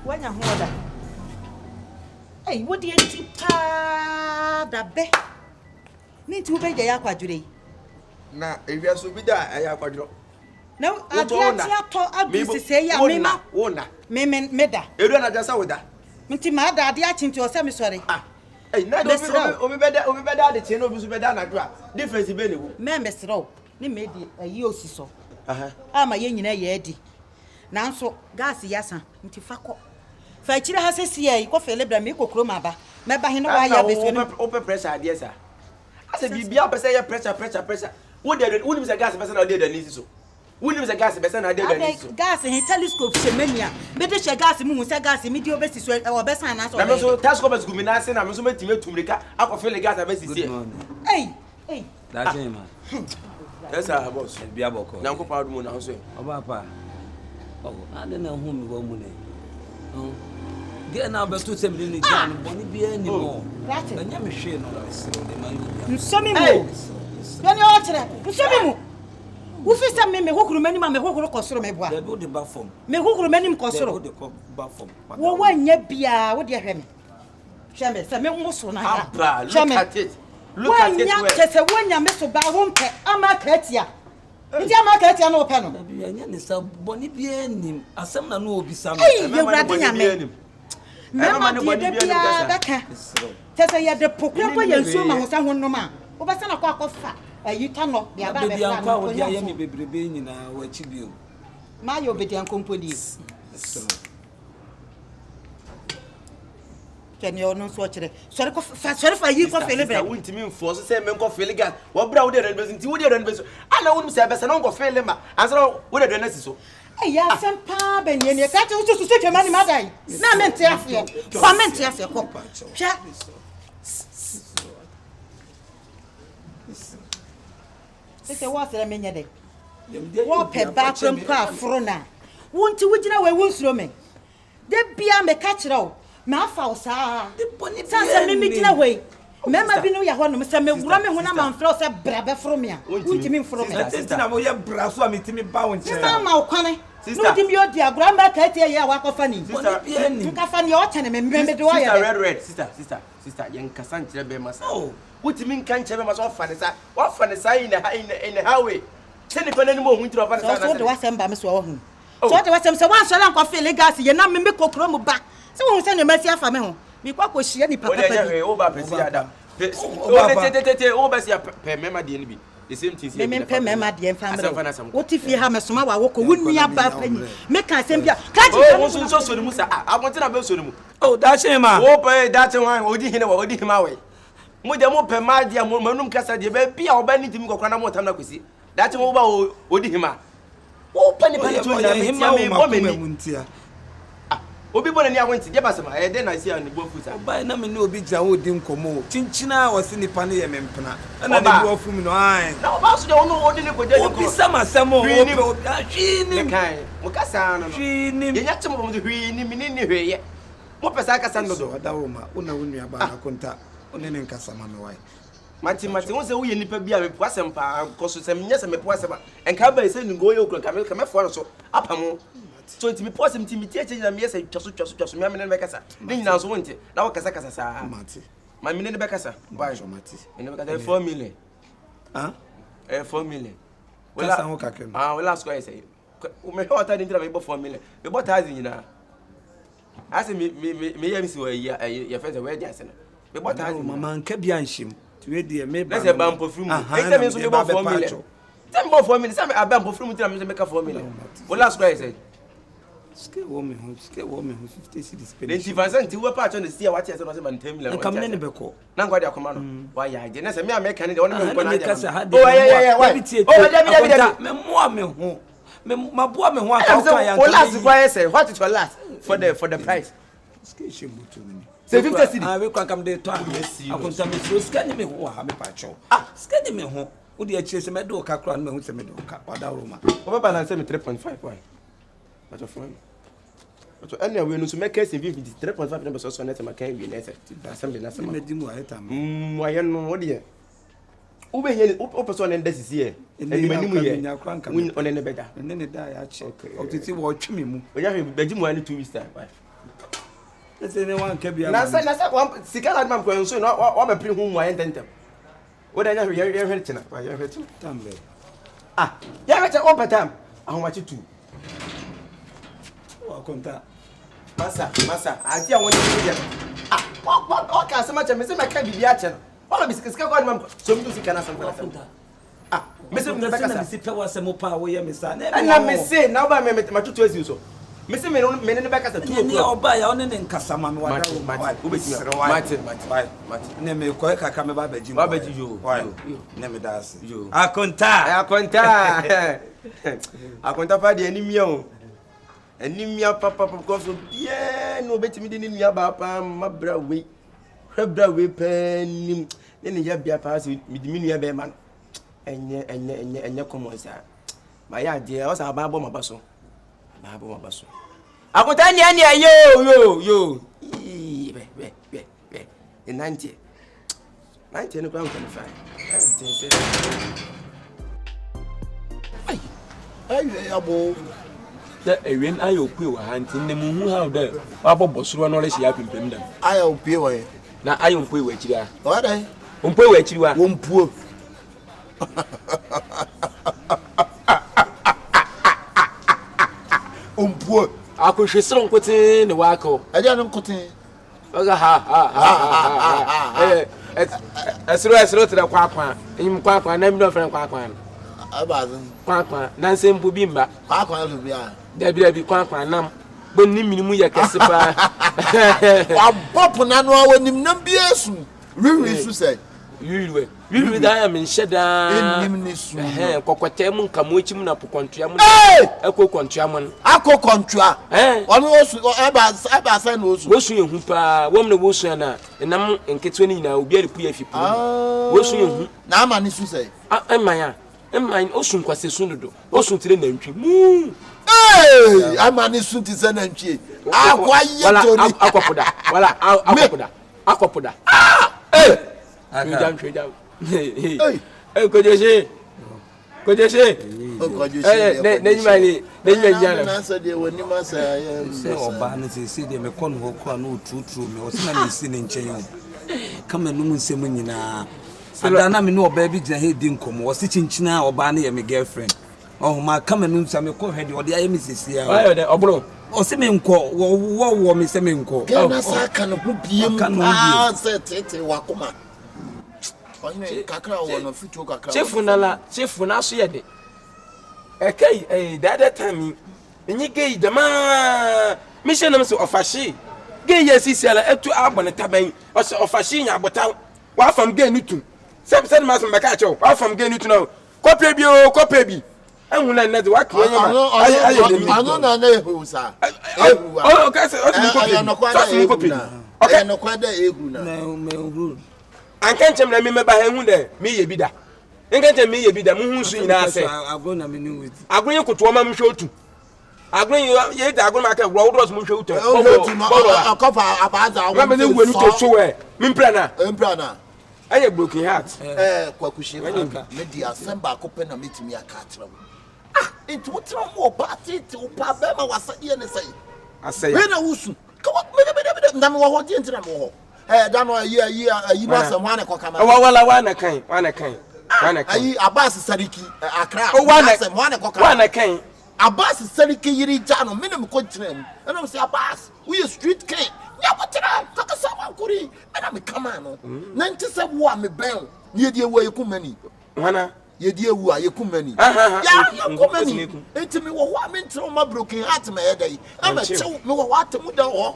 When you hold that. Hey, what do you think? That be. Need to be the aquadre. Na ewia so bi da aya kwadro. No, I don't say ya mema. Wona. Meda. Edu na jasa woda. Nti ma da ade achinti o se me sorry. Ah. Eh, na obi beda de che na obi so beda na do a. Difference be ne wo. Me mesro. Ni me di ayi osiso. Aha. Ama ye nyina ye adi. Nanso gas yasa nti fakọ. Fa chire ha sesi ai ko fele bra me kokro ma ba. Me ba he no wa ya besu no. Open pressure ade sa. Ase bibia pese ye pressure. Wo de say gas pese na de nisi so. Wo de say gas pese na de nisi so. Gas he telescope shemania. Me de she gas mu say gas me di obesi so e wo besa na so. Na so telescope is gumi na se na me so metime tumrika akofele gas abesi sie. Hey. That's him man. Yes sir boss. Bia boko. Nyanko pa do mu na so. Oba pa. Oh, I don't know who me wo mu ne. Oh. Get now beto se me ni gan boni bia ni mo. Anya me hwe no na se de man. Nsomi mu. Bani o kire. Nsomi mu. Wo fi sa me hokuru mani ma me hokuru kosoro me boa. Dey do the back form. Me hokuru mani kosoro. Dey do the back form. Wo wanya bia wo de hwe me. Hwe me se me wo so na ya. Look at it. Look at it. Wanya kese wanya me so ba wo mpe ama katia. Ndi ama katia no pe no. Bia anya ne sa boni bia nim. Asem na no obi sa no. Ye wrade nyame. Mema de bia beka. Tese ye de pokra po ye nsu ma ho sa honnom a. Wo besa na kwa akofa. Ayita no bia ba be fra no. Bia ye me bebrebe nyina wa chi bio. Ma yo bedian komponi. Kenya ono so kire. Sori fa yi ko fele bre. Wonti mi mfo so say me ko fele gas. Wo bra wo de ran bezo nti wo de ran bezo. Ana wonu se besa na ko fele ma. Ansoro wo de ran asi so. Ya sempa be nie ka te so so twema ni madai. Na mente afio. Comment afio ko. Hwa. Sese wo asere menye de. Wo pe ba kwam kwa afro na. Wonti wugina we wonsuro me. De bia me ka kire wo. Ma fa wo saa. Sanse me gina we. Mema bi no ya ho no se me wura me ho na man fro se bra be fro me a. Wonti mi fro me. Sister na mo ye bra so a metimi ba won che. Sister ma wo kwane. No dim yo dia gura ma ka tie ye wa ko fani. Nka fani o chene me me de wa ye. Sister red sister yen kasa nchire be masa. Oh, wotimi nka nchire be masa o fani sa. Wa fani sa in the highway. Tell the no mo hu ntiro fani sa. So de wasem ba me so wo hu. So de wasem se wan so la nko fe legacy ye na me kokro mu ba. Se wo hu se no masi afa me ho. Mi kwa ko hia ni papa pa. O ba pesi adam. O ba si pe mema de ni bi. The same thing here. Me pe mema de family. What if you have me soma wa wo ko wunni aba pani. Me kan sem bia. Ka ji o so ni mu sa. Abonte na be so ni mu. Oh, that's him ma. O pe that one odi hine wa odi hima we. Mo de mo pe ma dia mo manum kasa de be bia oba ni timi kokora na mo tam na kwesi. That mo ba odi hima. O pa ni pa ni to na hima me bo me ni. Obi bona ni awonti je basema e de na si an bo futa oba na me ni obi gya wo di nkomo chinchina wo se nipa ne ye mempena na de bo fu mi no ai na oba so de wono odi ne koja obi sama samo obi hwi ni kai mo kasa no hwi ni ye nyate mo mo hwi ni mi ni hweye mo pesa kasa no do ada wo ma una wonu aba na konta one ne nkasa ma me wai mati won se wo ye nipa bia me poasem pa koso se me nyese me poasem enka ba se ngo ye okura ka me fo no so apamo so intimi poasem intimi tie na me yesa twaso me amene be kasa ne nyina so wonte na wo kasa saa mati ma me ne be kasa ba so mati ne be kasa 4 million 4 million wala san ho kakem wala square say o me hota de ndira me bo 4 million me bo 1000 nyina ase me ya mi si wa ya fence we dia se no me bo 1000 mama nka bia nhim we de me ba na se ba mpofrum e se me so me bo 4 million se me bo 4 million se me aba mpofrum tira me make 4 million wala square say ske wo me ho 50 cedis pe nti fansa nti wo pa acho ne sia wati ase no se man 10 million nka me ne be ko na ngwa de akoma no wa ya je na se me ameka ne de wona me ko na ja oh yeah wa oh me mo me ho me maboa me ho aka ya nka last kwa say what is your last for the price ske shebutu ni se 50 cedis we kwa kam de to akonta me so ske ni me ho ha me pa acho ske ni me ho wo de akire se me do ka kra no me ho se me do ka wada roma wo ba balance me 3.5 why but of one but anyway no so make case 3.5 number so net ma kan wi na se assembly na se me di mu ayeta wa ye no wo de wo be here wo person na sisi e ni manimu ye one ne beda ne da ya che otiti wo tweme mu oya hwe beji mu ani 2 weeks time Say no one can be a na one sikala man ko nso no wa ba pri hu mu ayentem wo da nya hwe china wa ye hwe china tambe ya hwe cha on patam ahomachi tu wa konta masa ati awon ni dia o ka se ma cha me se ma ka bibia che no wala bisikisika ko man so mi tu sikana sam kala me se me be kasa si pe wa se mo pa wo ye me sa na me se na ba me matutu asi so me se me ne be kasa tu ni oba ya one ne nkasa ma me wa da wo be ti Martin ne me ko kaka me ba baji yo ne me da ase yo akonta fa de animia papa because bien no beti mi de ni ba pa mabra we hwebra we panim ne ya bia pa se mi di mi nua be man enye common sa ma ya de o sa ba bo ma baso akonta ni yo be 90 no kwa 25 ay abo da ewin ayo pue wa hantin ne mu hu how da abobbo suro no le hia pimpem dam ayo pue wa na ayo pue wa chiri a o dai pue wa chiri wa won puo puo akohwesero nkote ne wa akọ aja no nkote oga esro tira kwa enyim kwa na mi do fere kwa abazin kwa na nsempu bi mba kwa lu bia dabi kwa nam bonni minimu ya kese pa wa bop na no awonim nam bi esu riwi su say wiwi da ya men sheda enim ni su kokote mu nkamo chim na pokontua mu akokontua mu akokontua ono osu eba say no osu wosu yehu pa wom na wosu na nam nketwe ni na obi aripu ya fipu wosu yehu na ama ni su say emman osu nkwase su dodo osu tire na ntwi mu ama ni su ti say na ntwi akwa yetori akopoda Chujam. Kojeshi. Na so de woni masa ya se oba na se de me kono ho kwa no tutu me o se na me si ne nchen kama no nsem nyina adana me no oba bi gina he di nkomo o se chinchina oba na ye me girlfriend oh ma kama no nsam me ko hede o de aye me sisi ya ayo de obro o se me nko wo me se me nko na sa ka no biem se tete wakoma onye kakra wo no fitu kakra chefu na so ye de that time enyi gay dama mission am so ofashi gay yesi ala etu abone taban o so ofashi nya abota wa fam gay nutu se ma so meka cho wa fam gay nutu no kopie bi ehun na net wa kiye ma anu na na ehu sa ehu o ka se o ti kopie okay no kwada ehu na me ehu ankenchem na me ba ehun de me ye bida nkenchem me ye bida mu hu su ina ase agro na me ni witi agro ye koto ma mu hwotu agro ye da agro ma ka wo dos mu hwotu akofa abaza wa me ne wenu to so we me mprana aye broken heart kwakushi me di asemba akope na metimi akatra it wotra mo party to pa be ma wasa ye ne sai asai we na wusu ka me na me wo ho di ntina mo ho da no yi no asem wane ko kama wana kan ayi Abbas Sariki Accra asem wane ko kama wana kan Abbas Sariki yiri jano menem ko tirem eno say Abbas we street king ya botra kaka sama kuri mena me kama no na nti se wo me ben ye die wo yekumani wana ye die wo yekumani ya yekumani enti me wo ho me ntro ma broken heart me yedai ama chew me wo Atemuda ho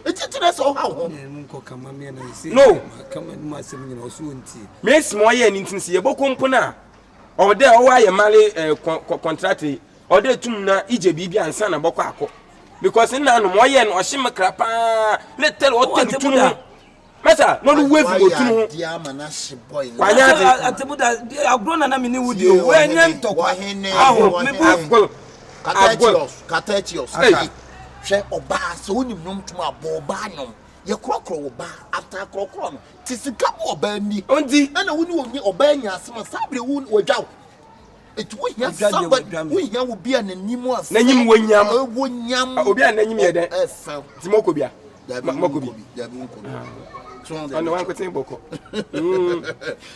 etitina so ha ho nko kama me na isi no kama ni ma sem nyina oso nti me small ye ni ntin se ye bokompo na o de o wa ye male contract o de tum na ije bibia ansa na bokọ akọ because na no mo ye no o hye krapa letel o tem tum masa no lu wevi o tum dia mana hye boy Atemuda agro na me ni wudi o we nya ntokwa aho me bu Katetios hwe oba so onim nom tum aboba nyom ye krokro oba after krokro no tisika oba ni ondi na woni onyi oba nya asema sabre wodwaw etu wohia somebody wohia wo bia nanim asa nanyim wonyam wonyam obi a nanyim ye den timoko bia Makobi. Ono wan kwetin boko.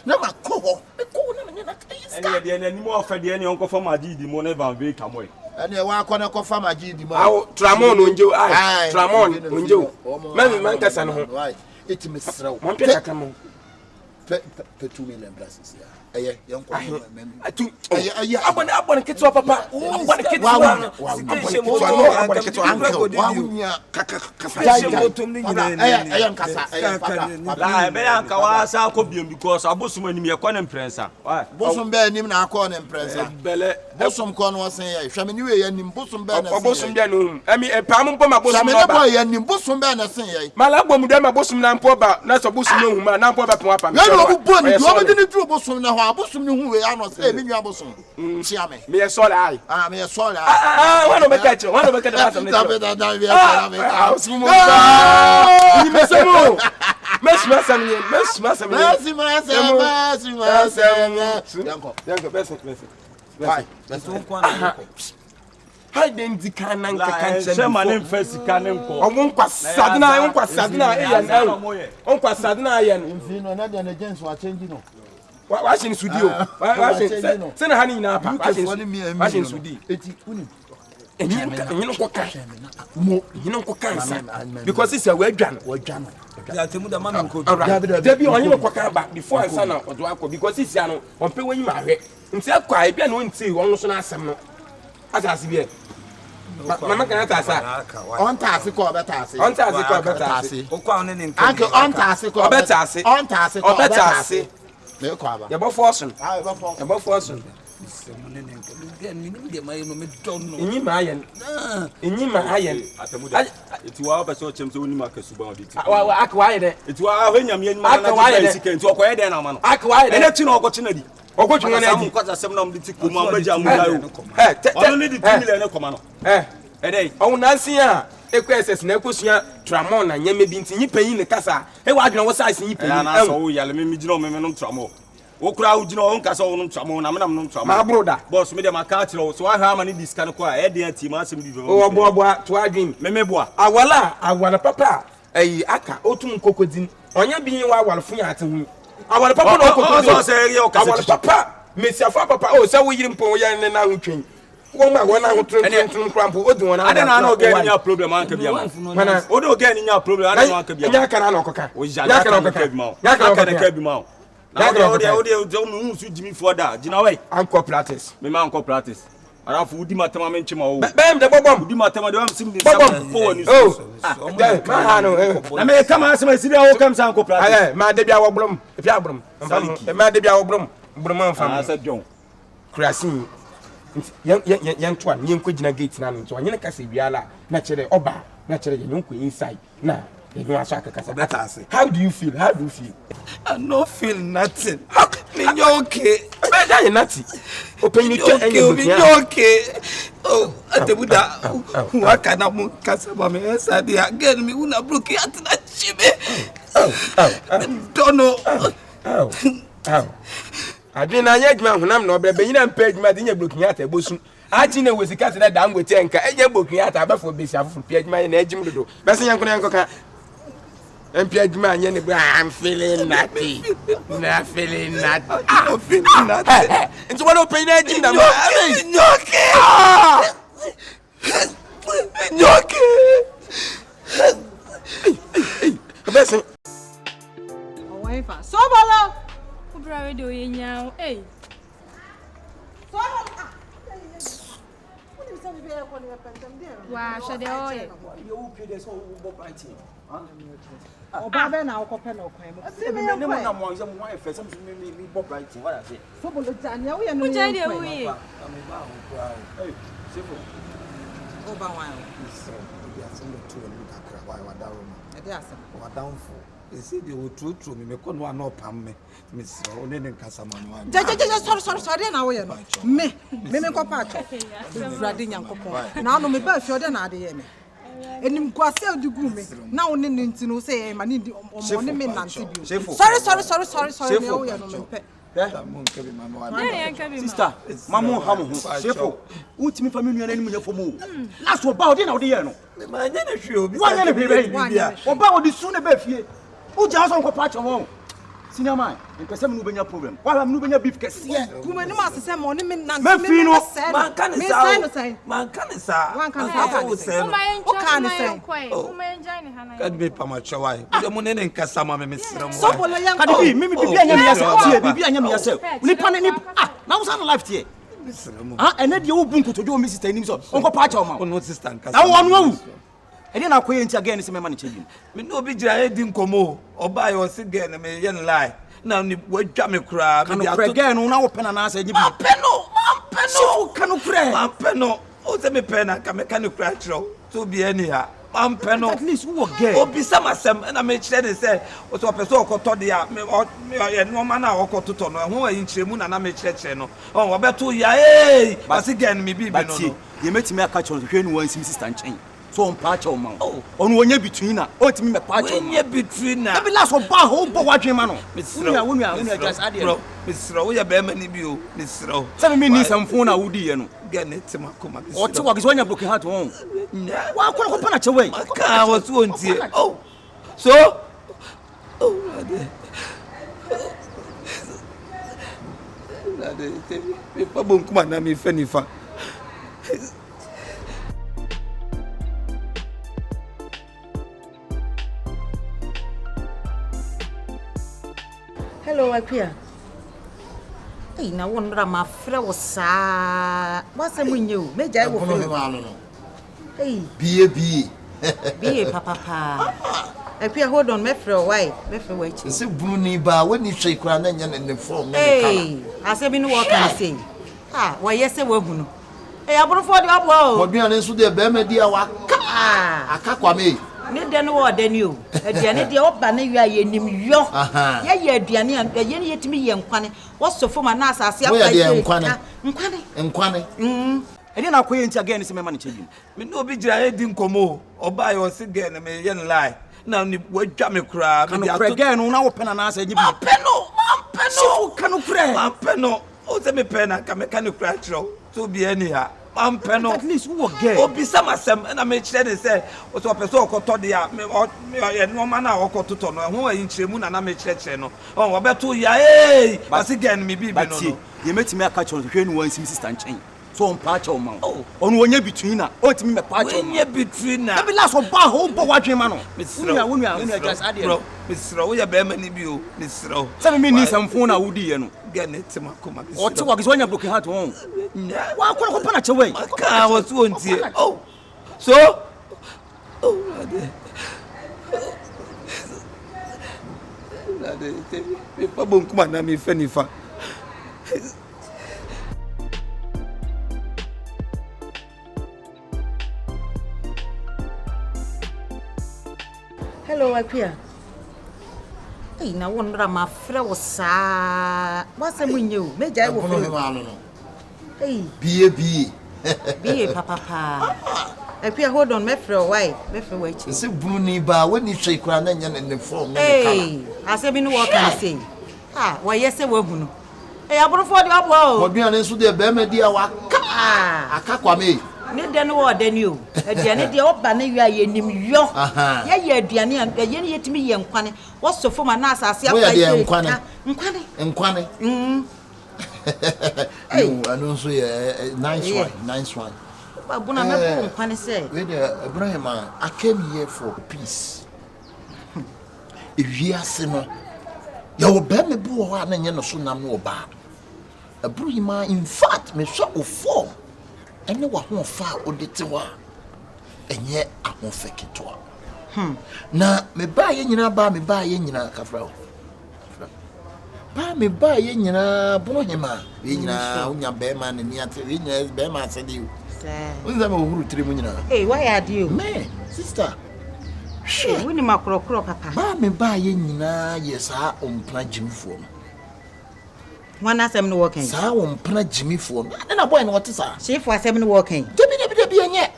Na makoho. Eko na me na Ene de na nimu ofede ene onko fam adi di mo na van ve kamoy. Ene wa akọ ko fam agi di mo. Aw Tramon onjo ai. Tramon onjo. Man kasa no ho. It me sraw. Man pe kaka mo. Pe 2 million blessings ya. Eye yanko atu abone ketwa papa abone ketwa wawunya kaka eye nkasa eye papa la be yanka wa sa ko biom because abosom anim ye kwa na mprensa bosom be anim na akọ na mprensa bele bosom ko no sen ye hwame ni we ye anim bosom be na sen bosom be no ami pam mpo ma bosom no ba ye anim bosom be na sen ye mala bom de ma bosom na mpo ba na so bosom no huma na mpo ba pon apa me no bu ni do me ni duro bosom na ho abosom ni hu we ano say me nwa bosom chia me me sorry ai me sorry ai wano be catch wano be catch na some da we are sumo ni me somo mesma samye yanko best Vai, tu nkwana hai den dikana nka kanche se ma ne mfasi kanem ko omo nkwasadna ayen mfi no na de na gens wa change no wa shin studio wa shin se na hani na pa wa shin studio eti uni enyin ko kan mo enyin ko kan sa because it's a wadwan ya Atemuda ma nko Dabi onyin ko kan ba before answer na odo akọ because it's ya no on pe wanyi ma hwe nti akwa e bia no nti won so na asem no asase bia mama kan atasa on taase ko obetase okwa one ne nka anke on taase ko obetase me ko aba ya bo fortune Enyi ma ayen Atemuda eti wa ba so chemse woni ma kasuba oditi wa akwa ayede eti wa ahwenya me nyima na ba sika enti okoye den na ma no akwa ayede ene ti na okoche na di okoche na di kwasa sem na mditi ko ma baja mu dayo ono ni di 2 million ne koma no edey on nansi a ekweses na ekosua Tramon na nyame bi nti nyipanyi ne kasa e wa adwena wo size nyipanyi na so wo yale me gina o me no Tramon wo kura wo gina o nkasa wo no Tramon na me no Tramon ma broda boss me de maka kire so ahwa ma ni diska no ko a e de ati ma asem di o boa to adwin me boa awala papa ayi aka otum kokodin onya bi wa awalfo ya ate hu awala papa no kokodin so say o kasa awala papa mesiafa papa o se wo yiri mpo wo ya ne na ho twin won ma wona ho tren krampo odi wona ade na no get nya problem an ka bia mana o do get nya problem ade no an ka bia nya kana na okoka o ja nya kana ka bi ma nya kana ka bi ma na o mu su jimi for da gina we anko practice me ma anko practice ara fu udi matama me nchima o bem de bobom udi matama de am sim de sa po woni ma ha no na me kama asema sidi o kam sa anko practice ma de bia wo blom e bia blom ma de bia wo blom fam asa jon krasin yan twa nyen ko gina gate na no nyen ka se biala na kire oba na kire nyen ko inside na you aso akaka better say how do you feel I no feel nothing me okay be da nothing open you check okay oh Atemuda waka na mu kasa ba me esa dia again me una broke at na chibe don't know adwe na anya dwuma honam na obrebe nyina mpa adwuma de nya blokin ata bosu achi na wesika te da ngwete enka enya blokin ata abafo besi afo pia adwuma na ajim dodo bese yanko na yanko ka empia adwuma anya ne bra I'm feeling naughty into what open na ajim na nyoke bese owen fa so bala Ubra radio yenya eh so wa shade oye oba be na okope na okwan mo se me na mo anse mo afa sam me bob right what I say so bolo jania we no Uja de we hey Shifo oba wan so ya so no to ni kakra wa dawo e dey asem wa down for esi de otutu me ko no ana opam me se o ne nkasa manu an sorry na we no me ko pa acho urade nyankopon na no me ba fi ode na ade ye me enim kwase odugu me na wo ne ntino se e ma ne di omo ne me nante bio sorry me wo ye no me pe Sister, Mamu Hamu, Shifo, Utimi family and enemy for move. Last about dinner, dear. Why not be about the sooner Beffy? Who just on patch of home? Cinema, and Casam Nubia problem. While I'm moving a beef case. Yes, you may not say money, man can say, man can say, one can say, Can't be Pamachawai. The money and Casama, Miss. So, maybe be yourself. Now, some life here. And then you open to do Mrs. Tennyson, Uncle Pacho, no sister. I want to. And then I'll quit again. Is my money changing? Me no be I didn't come or buy or sit again and me lie. Now, what jammy crab and again on our pen and answer. Penno, cannot cry. Penno, oh, tell me pen, I can cry to be anyhow. Penno, at least who again? Oh, be some and I made said and said, what a person called Todia, no man or Cotuton, who are in Chemun and I made channel. Oh, about 2 years, but again, maybe, but you met me a catch on the train once, Mrs. Chain. So on patch on man. Oh, on one year between her. Oh, to me, a patch on year between her. Every last one, whole watching man. Miss Row, when you just add it, Miss Row, you're Berman, you, Miss Row. 7 minutes and phone, I would you get it to my command. Or 2 hours when you're broken heart home. Why couldn't open it away? I was one here. Oh, so. Oh, if I won't come on, I'm if any fun. Hello, Akua. Hey, now one my friend was sad. What's the when you? Major, I will know. Hey, be papa. Akua, hold on, my friend. Why? My friend, wait. Say, Bruni Bar, when you shake around in the form. Hey, I said, what can I say? Ah, why, yes, I will. Hey, I brought for the upload. What be honest with the Bemedia? Ah, I can't me. Then what then you? Diana, the old banner, you are in York. Yeah, Diana, and the yen yet me young Quanny. What's so for my nasa? I see a Quanny. And then I'll quit again. Is my money changing? Me no be I didn't come or buy or sit again and me yen lie. Now, what jammy crab and again on our pen and answer. Penno, cannot cry. Penno, oh, tell me pen, I can cry to be anyhow. Penno, at least who again? Oh, be some and I made said and said, what a person called Todia, no man or Cotuton, who are in Chemun and I made channel. Oh, about 2 years, but again, maybe, but you met me a catch on the train once, Mrs. Chain. So on patch on man. Oh, on 1 year between her. Oh, to me, a patch on year between her. Every last one, whole watching man. Miss Row, when you just add it. Miss Row, you're Berman, you, Miss Row. 7 minutes and phone, I would you get it to my command. Or 2 hours when you're broken heart home. Why couldn't open it away? I was one here. Oh, so. Oh, if I won't come on, I'm if any fun. Hello, Akua. Hey, now one my friend was sad. What's the when you? Major, I will know. Hey, be papa. Akua, hold on, my friend. Why? My friend, wait. Say, Bruni Bar, when you shake around in the form. Hey, I said, what can I say? Ah, why, yes, I will. Hey, I brought for the upload. What be honest with the Bemedia? I can't me. Then what then you? Diana, the old banner, you are in York. Yeah, Diana, and the yen yet me young Quanny. What's so for my nasa? I see a Quanny. Hey, I don't say nice one. But when I'm Quanny say, Abraham, I came here for peace. If you are sinner, you will bear me boo and then you soon no bad. A brima, in fact, me shot of form. I know what won't far or the tower, and yet I won't fake it to her. Now, me buy in me buy in Cafro. Buy me buy in Bohema, in your bearman and yet in your bearman said you. With them who tribunal. Hey, why are you? Me, sister. She winning my crow, papa. Buy me buy in yes, I on Jimmy phone. One as I'm working. So I won't plant Jimmy phone. And a boy, what is that? Shifo was 7 working. Debbie, yet.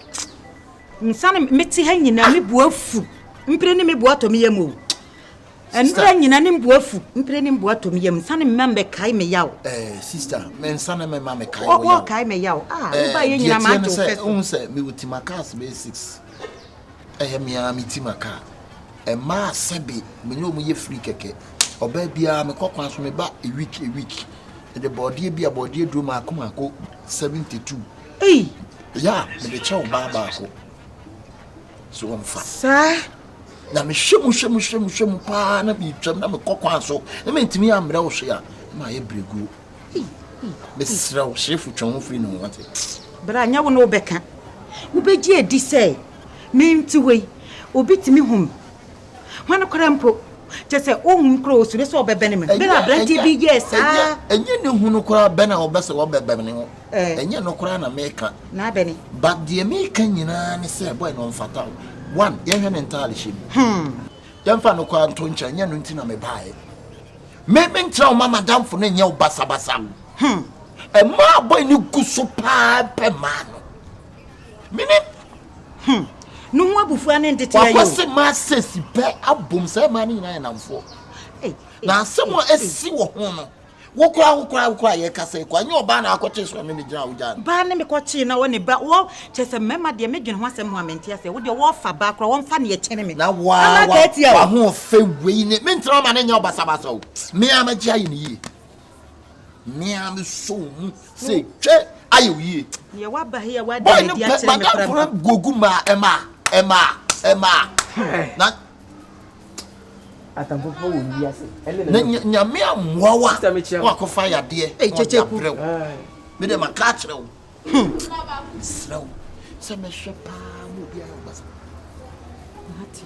Son, Mitzi hanging, I live well food. Imprinting me what to me a move. And nyina ne mboafu mpre ne mboato me yam sane membe kai me yaw sister men sane me mama kai wo yaw kai me yaw wo ba ye nyina ma to first say me utimakas basics me amitimaka e ma sebe me no mu ye free keke oba bia me kokwan so me ba a week the body bia body do ma akoma 72 yeah me the chow baba ko so on fa sa na me hwemu pa na bi twam na me kokwan so na me ntimi amra wo hwe a ma ye bregu me sra wo Shifo twon free no wate bra nya wo no beka wo beji edi say me nti we obi timi hum wana korampo jese ohum kro osure so obebene me bra branti bi yes enye ne hunu kora bena obese wo bebene ho enye no kora na meka na bene but the meka nyina ne say boy no mfata one ye hwe ne ntale shim yamfa no kwa nto ncha nya no ntina me bae me ntra o mama damfo no nya obasabasa e ma boy ni guso pa pe mano mini no ho abufu ane ntete ayo wa se ma sesi pe abom se ma ni na namfo na se mo esi wo ho no wo kura ye kase kwa nyo ba na akoche so me gina wo jan ba ne me koche na wo ne ba wo chese mema de me dwene ho asem ho amenti ase wo de wo fa ba kura wo mfa ne ye chene me na wa ho fe we ne me ntra ma ne nya obasabasa o me amaji ayi ne yi me am so mu se twe ayo yi ye wa ba he wa de di a chene me kura goguma Emma na atamfofo wo wiase nya me amwawa wa ko fa yade checheku me de maka kire wo slow se me shepa mo bia obasa mati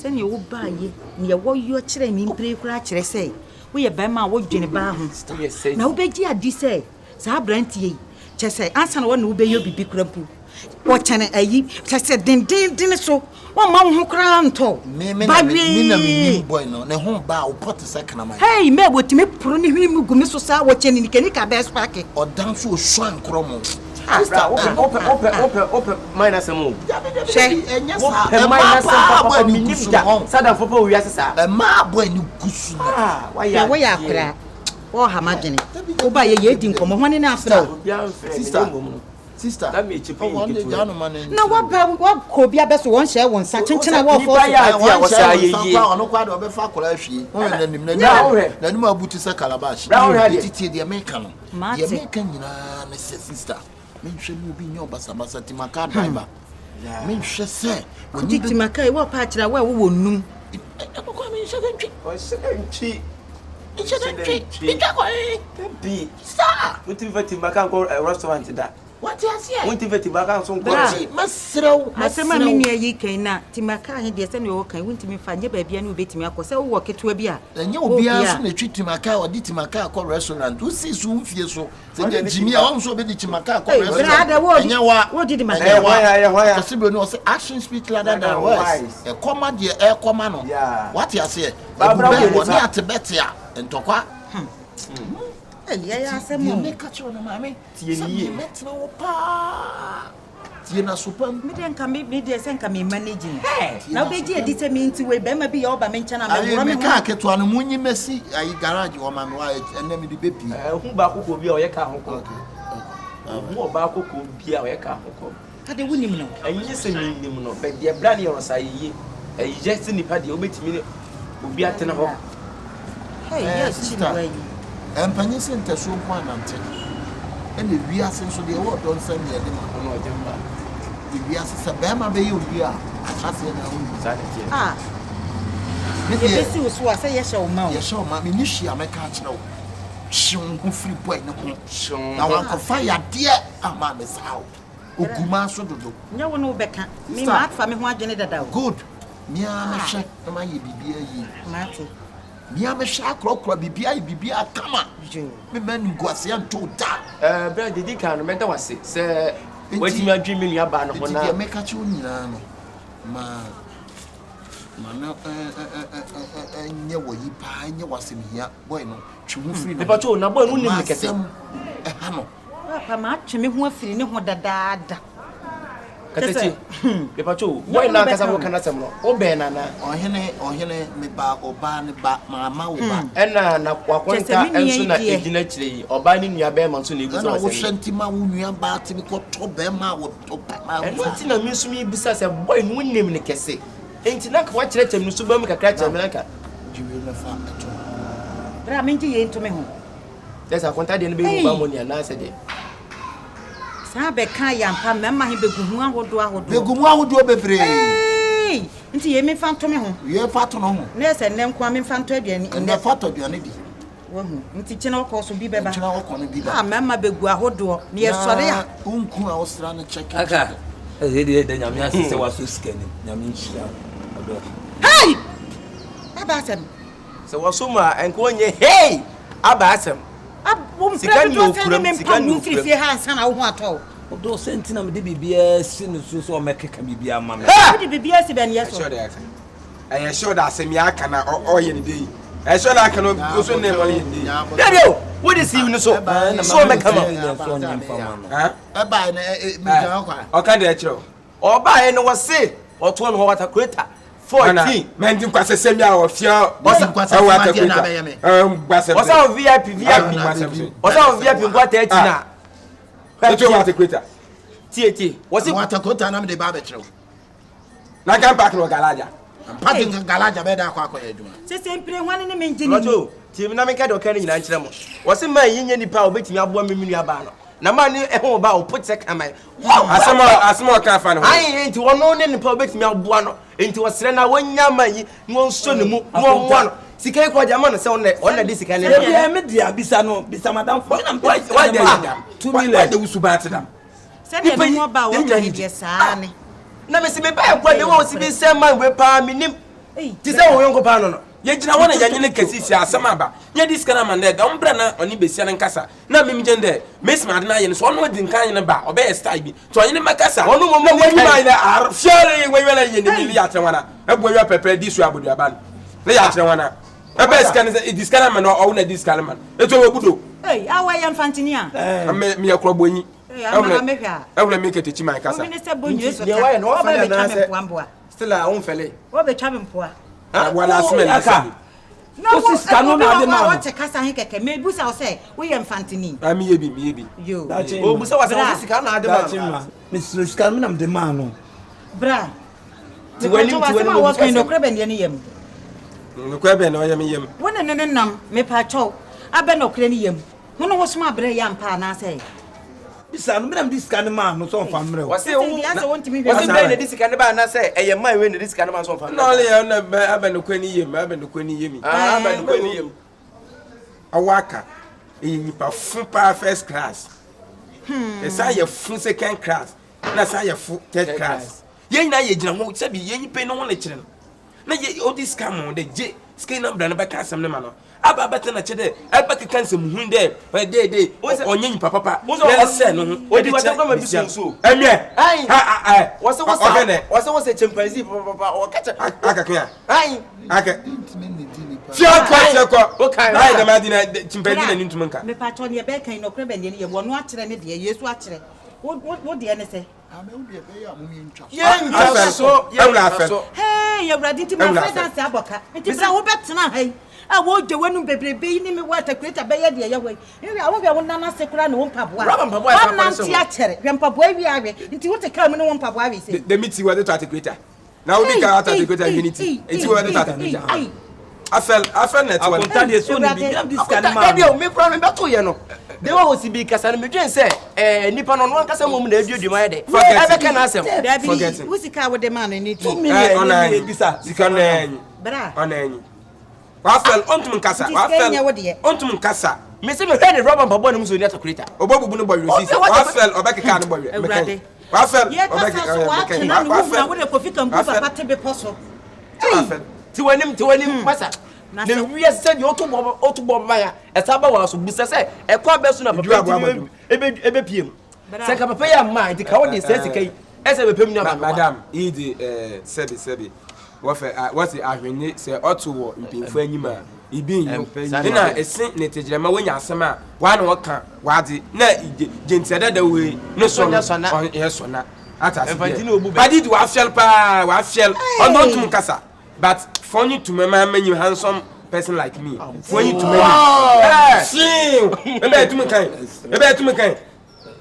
se ne wo ba ye ne wo yo kire mi mpre kura kire se wo ye ba ma wo dwene ba ho na wo beji adi se sa branti ye chese ansa na wo ne wo be yo bibi kura pu Watching ayi said din so one man who crown to me na me boy no ne ho ba o pot second am hey me woti me pro ne hwimu gumi so sa watching ni kenika best park o dan so swan kromo open minus mo she enya sa e minus papa ni kusu sada fopa o wiase sa e ma boy ni kusu wa ya akura o ha magene o ba ye di nkomo hwane na afra sister that me chipi na wa ko bia beso won share won sa chenchena wa fo wa sa ye ono kwa do be fa kola hwie won na nim na nim abuti se calabash titi de America no de America nyina na sister me hwe mu bi nyo basa timaka driver me hwe se woni timaka e wa pa kira wa wo num e ko me hwe ntwi bi sa muti timaka ko restaurant da what you say won't even back so masrew asema me nua yi kan na timaka he de se ne wo kan wonti me fa nye ba bia ne obetimi akose wo ketewa bi a enye obi aso na twi timaka odi timaka ko restaurant o si so mfie so se je jimi a won so be di timaka ko restaurant enye wo di timaka why kasi be no say action speak louder than words e koma de e koma no what you say babra wo ni atebetia entokwa ya asemo me kacho na mame tie ni metna wo pa tie na supam me de nka me de se nka me managing na obeji edite me nti we be ma bi ya oba me nchana me woro me ka keto anu munyi mesi ayi garage wo ma me wa enne me di bepi hu ba kokko bi a o ye ka ho ko hu ba kokko bi a o ye ka ho ko ade wunim no enyi se nim no be de bra ne yo sa yi ayi just nipa de obetimi ne obi atena ho hey yes chinwe empanyi sente so kwa nante ene wiase so de wo don san ye de ma no jemba de wiase se be ma be yo wi a ase na wo me besi wo so ase ye hye wo ma me ni hia me ka kire wo hyew ho free boy ne ko na wa ko fire de ama me sao oguma so dodo nya wo no beka me ma atfa me ho adwene dada good me a me hye na ma ye bibia yi mate Mia me sha krokro bibia kama me manu guase anto da bra didi kan me da wase se wetimi adwen me nua ba no ho na dia me ka chi onyina no ma na nye wo yi pa nye wase mia boy no twi hu free no pa cho na boy no nim kete ha no papa ma atwe me ho afiri ne ho dadaada Katachi. Epacho, why na kasa mo kana semno? Obe na na. Ohene me ba oba ne ba mama oba. Ena na kwakwonta enso na egina kire oba ni nua be ma nso na ebusa Na wo wasem. hwenti ma wo nua ba ti ko to be ma wo to ba ma. Eno ti na mi nso mi bisa se boy no nim ne kese. Enti na kwa kire kyem no so ba mu kakra kyem na ka. Jiwe me fa ato. Bra me nti ye ntome ho. Desa kwonta de no be mu ba mo ni na se de. Sa be kan yampa mema he beguhu ahodo. Begumu ahodo bebre. Nti ye me fa ntome ho. Ye fa to no ho. Na ese nne nkwa me fa nto aduane. Nne fa to aduane di. Wahu. Nti kina okọ so bi beba. Kina okọ no bi ba. Ah mema begu ahodo. Ne ye sore ya. Unku a osra no check. Aka. De nyame asese waso skani. Nyame nhyira. Hey! Abasem. Se wasoma enko nye hey! Abasem. Sika ni okuram, sika ni okuram. Fie ha ansa na wo ho atọ. Odo sentina me de bibia si no so o mekeka bibia ma me. De bibia si ben yeso. I sure that asem ya aka na oye ne dey. I sure that aka no so ne mo ye dey. Daddy, what is you no so? So meka ma. Ha? Eba na me jan kwa. O ka de kiro. Oba e no wose, oto no water creator. 14. Men din kwase sem ya o fia. Wasa kwase ma dia na be ye me. Gbase. Wasa VIP. Wasa VIP ngwa 30 na. Eto water creator. Tie. Wasi water kota na me de ba be kiro. Na kan park no galaja. Parking galaja be da kwa eduma. Se mpire hwane ne menjini. Rojo, tie na me ka do kan nyina nkyere mo. Wase man yenye nipa obetimi aboa meminu aba no. Na man ni ehun ba o put check amai. Asema ka fa no. Ai enti wono ne nipa obetimi aboa no. Enti wasere na wanya man yi no nso ne mu no mo no. Sika e ko jama no se on di sika ne. Ya me dia bisa no, bisa madam for na Why dey madam? 2 million. Why dey usuba to them? Se ne mo ba wo ni de saa ne. Na me se me ba e kwa de wo si bi se man we pa minim. Ti se wo yonko pa no. Ye gina wona yanye ne kasisi asema ba. Ye diskana man de ombra na oni besia ne nkasa. Na mem gende mes ma de na ye no so ono di nkan ne ba obe style bi. To anye ne makasa. Ono mo mo ni ma ina ar fiare we wela ye ne mi ya wana. Ebo ya pepre di su abudu aban. Le ya atre wana. Ebe scan se diskana man o na diskana man. Eto we budo. Awa ya mfantini a. Me yakro bonyi. Amara mehwa. Ewle me kete chi man kasa. Minister bonyi so. Ye wa no fa na se. Mpoa. Still a on fele. Wo be twa mpoa. Wala asme aka. No, this cano na de ma. What kasa he keke me busa o say we ye mfantini. Ami yebi. Yo. O busa wa se sika na de ma. Mr. Scan nam de ma no. Bra. Ti wani wo kan no krebe ne yem. No krebe no yem. Wona ne nam me pa cho. Abe no kre ne yem. Hono wo sma bre ya mpa na say. Bisa no me nam discan ma no so fa mre. Wase be ne disika ne ba na say eye man we ne disika ne ma so fa. No le na abe no kwani yem. Abe no kwani yem. Awaka nipa fun pa first class. Esa ye fun second class. Na sa ye fun third class. Ye na ye gina ho se bi ye nipa no ho le kire no. Na ye o discan mo de je skin na bra na ba ka asem ne ma no. Aba beta na chede aba keka nsem hu de de onye nyipa papa le se no odi wata kwa mabisu so emye ai wase chimpanzee papa o kacha akakya ai aka fia kwa okay ai na madina chimpanzee na nintumanka me pa cho ne be kan no krebe ne ye wo no akere ne de Yesu akere wo de ne se hey ya bradi ti ma friend say aboka nti bra wo betena hai a wo de wanu bebrebe ni me water creator be ye de ye we wi a wo bia wo nana sekura ne wo mpaboa wa nanti a kere hwe mpaboa wi awe nti wo te ka mu ne wo mpaboa wi se the meeting wa the creator now we can attack the creator unity enti wa the creator afel net wa kontane so ni bi am discan ma no me kura me beto ye no de wo si bi kasa no me dwen se nipa no no kasa mom na aduadu ma ye de ebe ka na asem dabi wo sika wo de ma no ni ti ona bisa sika na enyi bra ona enyi wafel ontum kasa ontum kasa me se me hwe de rubber pabo no so ni atakurita obobubu no boyo sisi wafel obekeka no boyo ewrade wafel obekeka no wafel wo de kofika mbu papa tebe poso wafel ti wanim masa na wiye se di otubo ba ya etaba wa so busa se ekwa besu na papa ebe piem se ka papa ya ma di ka wo de se sika yi ese be pem ni aba madam idi sebi what's ahwenye se otuwo mpimfu anyima ibi nyo na ese ne tejirema wanya asema wa na waka wade na gentiada da we no so no ye so na Badi do afshel pa, wa afshel. On don't to kasa. But for you to remember you handsome person like me. For you to remember. See. Ebe to me kind.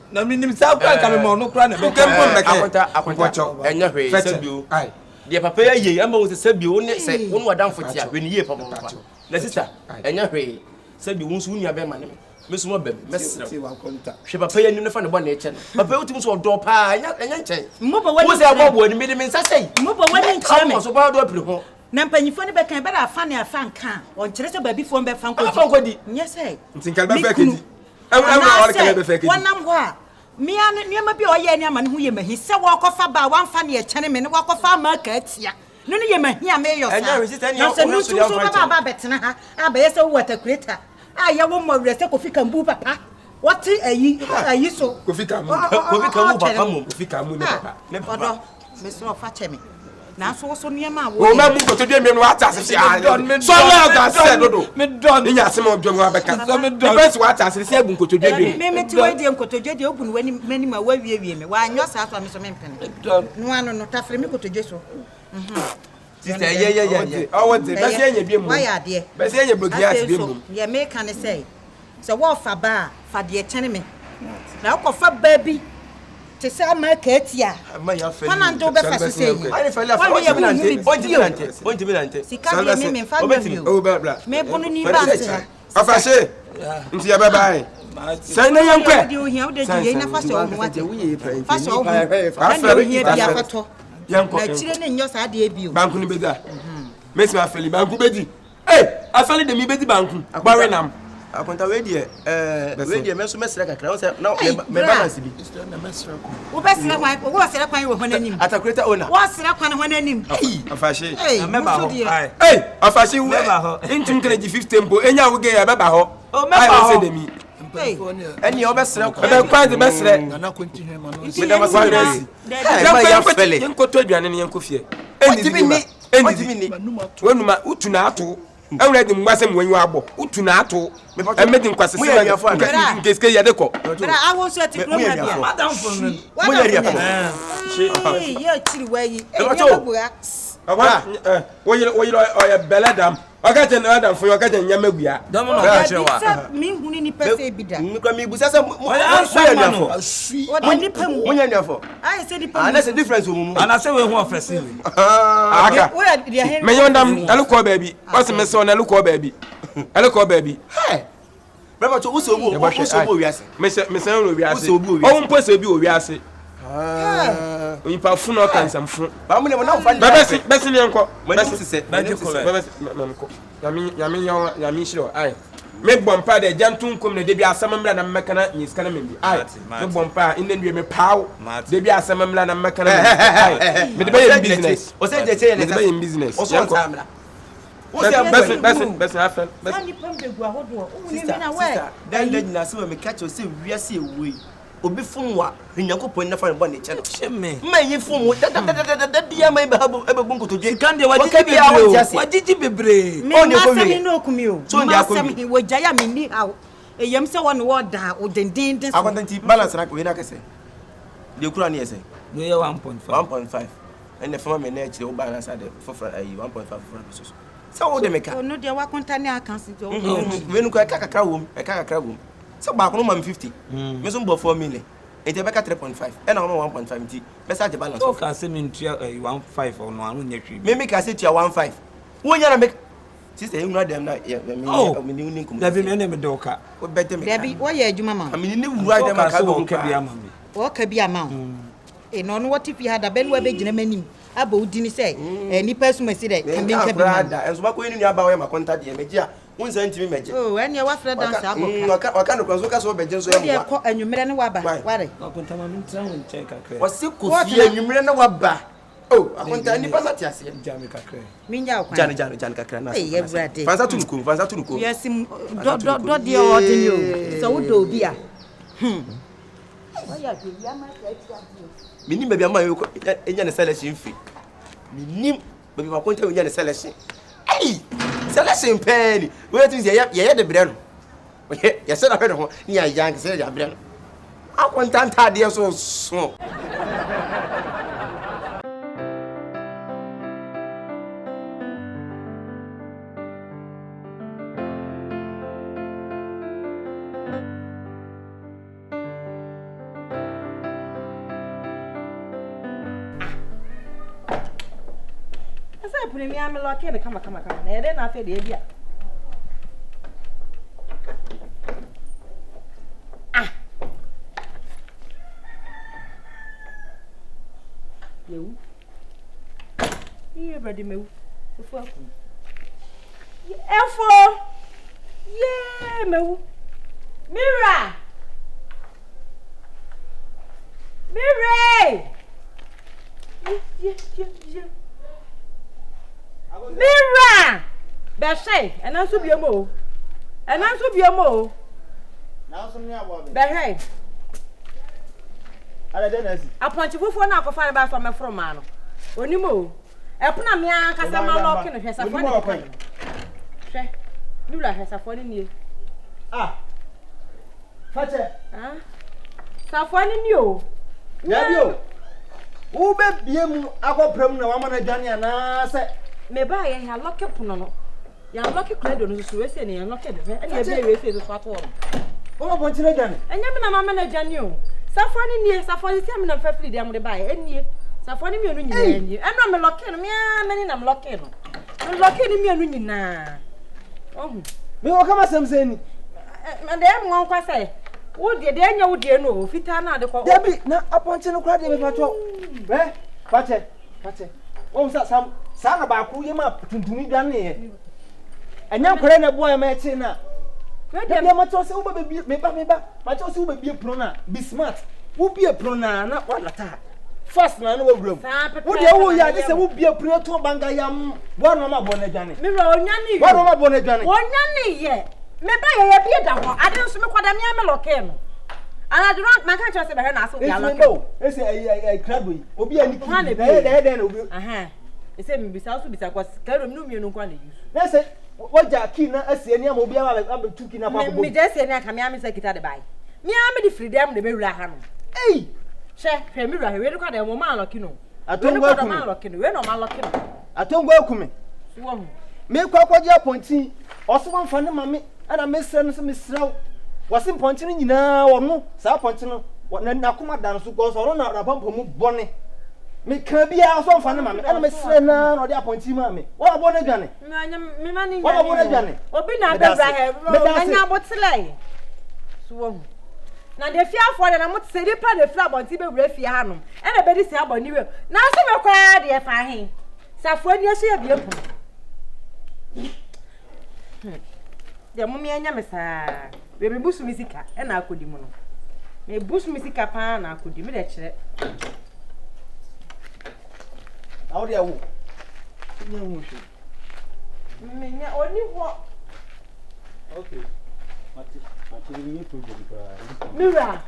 Na minim sa kwa ka me mo no kra na be akwanta enya hwe sabio de papa ye amba wo sabio ne se wo no adamfo tia we ne ye papa na sister enya hwe sabio wo so nua be ma ne me so mo bem mesra hwe papa ye nim ne fa ne bo na eche papa wo tim so do pa enya nchen mo ba wani wo se abobo ni me de me nsa sei mo ba wani nche me so ba do apiri ho na mpanyifo ne be kan be da afa ne afa nka on kire se ba bi fo be fa nkodi nye sei ntinka be fa kedi wanam ho a mia niam bi oye ni ama ne ho ye mahi se wo kofa ba wanfa ne ye kyene me ne wo kofa ma ka atia no ne ye mahi a me yo sa enya resist enya no so ba betena ha aba ye se wo water creator a ye wo mo rese ko fika mbu papa what ayi so ko fika mu papa mu ne papa ne papa me so fa cheme na so niam a wo ma mu ko to de me no atase se so la ga se dodo me don nya se mo dwom abeka so me don best wa atase se abu ko to de me ti we de ko to de ogun wani mani ma wa wie me wa anyo sa so me so me mpene no ano no tafre me ko to so sister ye o de best enya bi mu wa ya de best enya blogiat bi mu ye me kan say so wo fa ba fa de kyene me na ko fa ba bi te say ma ka atia ma ya fa pana ndo be fa so say ai fa la fa onti minante sika de me fa me o bla me bonu ni ba ntia afashe nti ya bye bye sai na yankwe de ohia de de na fa so ho wate fa so ho fa ohia bi afato yanko na chire ne nyo sa de bi o banku ni beda mesi afeli banku bedi afeli de mi bedi banku bare nam akonta we die me so mesra kakra wo se na me balance bi wo be sira kwan wo sira kwan wo honanim atakreta owner wo sira kwan honanim afashe meba ho afashe wo intin kreji 50 mpo enya wo ge ya beba ho meba ho de mi eni o be sira kwa be kwa de be sira na continue ma no me da ma kwesi yanko to aduane ne yanko fie eni ni wanuma utuna ato awura di mgbase mwanyu abo utu na ato emedi nkwase se nkeske ya deko bra awo so ati kro ma bia madam for no mo ya ria ye chiri wayi aba woyiro oya beladam okaje na adam fo okaje nyama gua dom no ka chewa mi huni ni pese bida mi kwa mi busa se mo ya niafo o de ni pam mo ya niafo ai se di pam ana se difference mu ana se we hu ofrese aka o ya dia he me yondam aluko baby o se me se on aluko baby hey brother to uso obo wiase me se on wiase o mpo se bi o wiase oyipa funu o kan samfu ba mo ne mo na fa besi ne enko besi se mamko yami shiro ai me bompa de jantun kom ne de bi asamamla na mmekana nyiskana membi ai me bompa inde ndwe me paw de bi asamamla na mmekana ai me de be business o se je che me de be business o so tamla o se besi afel besi ani pam de gua hodo o ni na we dan de nyina se me catch o se wiase ewei obi funwa nyankopon na fa bo ne che no sheme ma yi funwo da dia mai ba ebebu nkotodwe kan de wajiji bebre o ne ko wi no okumi o so ndia ko wi wo jaya me ni ha eyem se won wo da o dendin den akwantanti balance na ko ina kase de kura ne yese we 1.5 and fama me na e kire wo balance ade for 1.5 for pesos so wo de meka o no de wa konta ne akansi to we nu ko kakakra wom so ba ko no mam 50 me so mbo 4 million ete beka 3.5 e na no 1.5 nti besa je balance o ka se me ntua 1.5 or no anu nya twi me make ka se tua 1.5 wo nya na make sister you know them na me ni uni nkum da bi me na me do ka o bete me da bi wo ye adwuma ma me ni wura dem ka go ka bi ama me wo ka bi ama e no no what if you had a belu be gina manim aba udini say nipa sumasi de kan bi ka bi brada enso ba ko ni aba wo ma contact ye meji a won san ntimi meje oh ene wa fra dance aboka waka no kwanso ka so beje nso ya mo ko anwumere ne waba ware akonta ma mintra won check akre wasi ko fie anwumere ne waba oh akonta ni pasa tiase jami kakre minya kwa jan kakra na eh brade fansa tunko yes do de ordinary o so wo do obi a waya ke ya ma ka tia bi minim baby ama enya ne selection fi minim baby ma konta enya ne selection ai selection pen we tin ye de bre no ye se na pe no ni ya yang se ya bre no akonta ntade so say premium lock in come. Na dey na fe dey bia. Ah. You. You ready me? Efo. Yeah, me. Mira. Mira. Yeah. Mira. Beshay, and answer be a mo. And answer be a mo. Now some near what? Beshay. I don't know. I point you for now to find about from a from man. When you move, I put a man because I'm not looking at his phone. Mira has a phone in you. Ah. Father. Huh? Safwan in you. Yabio. Who bet you? I got problem. No one Johnny na say. Me buy a lock up no. Ya lock it credit on so we say na lock it. And you be we say so fat one. What want to Johnny? And you na mama na Johnny o. Safwan in you, Safwan say me na fairly dem dey buy. Enie. Safwan me anu nyina enie. And no me lock it. Me many na me lock it no. Me lock it me anu nyina. Oh. Me wo kama sem say ni. And dem won kwa say. Wo de anya wo de no fita na de ko. Debi na aponche no kra de me pato. Eh? Pache. Wo sa na ba ku ye ma tuntuni dan ne. Anya nkore na boy ma eche na. Debi ma to se wo ba be me ba. Ma to se wo ba be pro na. Be smart. Wo be pro na wa lata. First na no wo wura. Wo de wo ya de se wo be pro to banga yam. Wo no ma bo na dwane. Me ro onya ni. Wo no ma bo na dwane. Onya ni ye. Me ba ye bi da ho ade nso me kwada me ameloke no ana do not man kan cho se be he na so ya loke ese ai crab yi obi ani ki na obi aha ese me bisa so bisa kwa karo no mienu kwa na yusu na se waja ki na ase ni am obi aba tuki na kwa bo me je se ni aka me am se kita de bai me am de freedom de be wura ha no ei she hwe me wura he we de kwa de mo ma loke no atongwa ku ma loke no we no ma loke no atongwa ku me so wo me kwa je aponti oso wan fa ne mame ana mesra no so mesra wase ponche no nyina wono sa ponche no na akoma dan so go so na rapampo mu bone me ka bia so mfa ne mame ana mesra na no de aponche mu ame wa bo na dwane me ma ni wa bo na dwane obi na be bra he anya botele so wo na de fia afọ de na mo tse de pa de fia bonti be wura fia ha no e na be di si aboni we na so me kwa de fa he safo ani ehye bia pu de mo me anya me saa we me busu misika e na akodi mu no me busu misika pa na akodi me de kire awu de awu nya hu shu me nya oni ho okay mati ni problem ka mira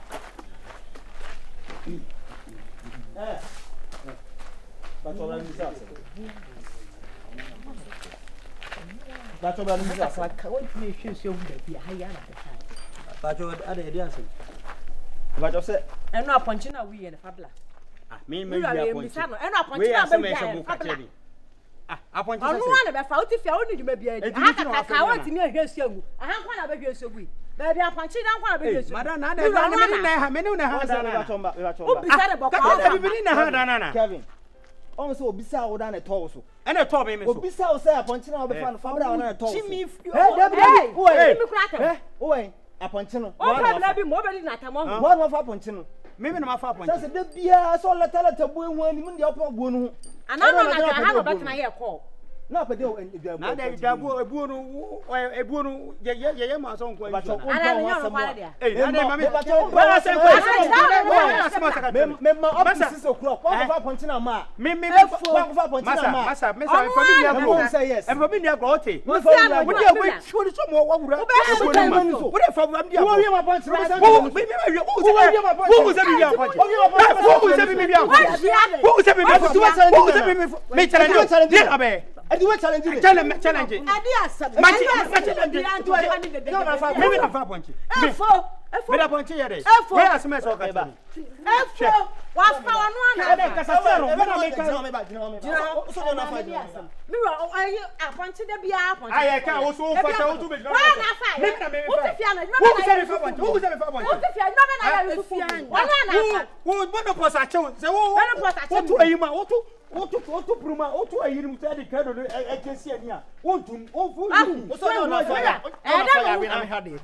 ba to la mi sa ba to ba ni sa sa ka won ti hwe so hu da bi ha ya na ka ba to ada e dia se ba to se eno aponchi na wi ye na fabla me bi aponchi eno aponchi na be ya fabla aponchi se onu na be fa uti fia onu djuma bia di aka ka won mi ahwe suagu aha kwa na be hwe suagu ba bia aponchi na kwa na be hwe suagu madam na na ha me ne na ha na chomba ubisa de bokwa bibini na ha na Kevin on so obisa wo da na to so e na to be me so obisa wo say aponchi na wo be fa no fabra na to so chimi mi kurata owe aponchi no o problem bi mo be di na tamo ho wo no fa aponchi no me na ma fa aponchi se de bia so leta bu ehu ani mu de opo buo no ana na ka ha no betna ye call na pede o na da dabu ebuo no ye ma so nko ana ni no kwale dia na da ma me ba se nko me ma office so kro kwa fa ponchi na ma me kwa fa ponchi na ma masa family agro and family agro ote wo dia we chori so mo wawura wo dia fa am dia wo wi ma ponchi wo me wi wo se bi dia ponchi wo se bi dia ponchi wo se bi me challenge dia abe adi we challenge challenge adi asab challenge no na fa me na fa ponchi fo Me da ponche yere. We aseme so ka ba. Efo. Wa fa wanu ana. Ebe kasa se ro. Me na me ka. So no na fa. Me ro ayi aponche de bia aponche. Aye ka wo so fa wo tu be. Wa na fa. Me na me fa. Wo ti fia na. Wo se me fa ponche. Wo se me fa ponche. Wo ti fia no me na ya Yusufu. Wa na fa. Wo bono posa chewo. Se wo. Wo tu ayi ma. Wo tu pruma. Wo tu ayi mu se de ka do e kesi ani a. Wo tu. Wo fu. Wo so no na fa ya. We na me ha de.